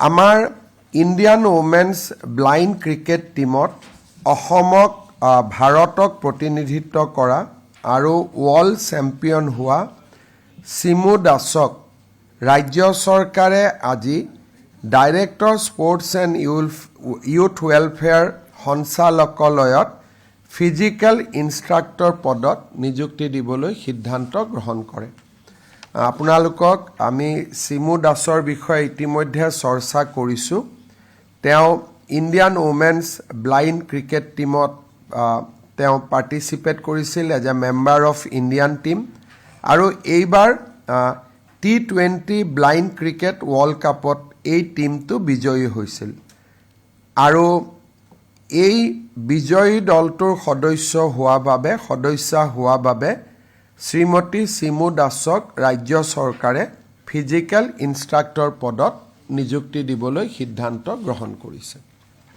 আমাৰ Indian women's blind cricket টিমত অসমক ভাৰতক প্ৰতিনিধিত্ব কৰা আৰু ৱৰ্ল্ড চেম্পিয়ন হোৱা চিমু দাসক ৰাজ্য চৰকাৰে আজি director sports and youth welfare সঞ্চালকালয়ত ফিজিকেল ইনষ্ট্ৰাক্টৰ পদত নিযুক্তি দিবলৈ সিদ্ধান্ত গ্ৰহণ কৰে। আপোনালোকক আমি চিমু দাসৰ বিষয়ে ইতিমধ্যে চৰ্চা কৰিছোঁ। তেওঁ ইণ্ডিয়ান ওমেন্স ব্লাইণ্ড ক্ৰিকেট টিমত তেওঁ পাৰ্টিচিপেট কৰিছিল as a member of Indian team আৰু এইবাৰ T20 ব্লাইণ্ড ক্ৰিকেট ৱৰ্ল্ড কাপত এই টিমটো বিজয়ী হৈছিল আৰু এই বিজয়ী দলটোৰ সদস্যা হোৱা বাবে শ্ৰীমতী চিমু দাসক ৰাজ্য চৰকাৰে ফিজিকেল ইনষ্ট্ৰাক্টৰ পদত নিযুক্তি দিবলৈ সিদ্ধান্ত গ্ৰহণ কৰিছে।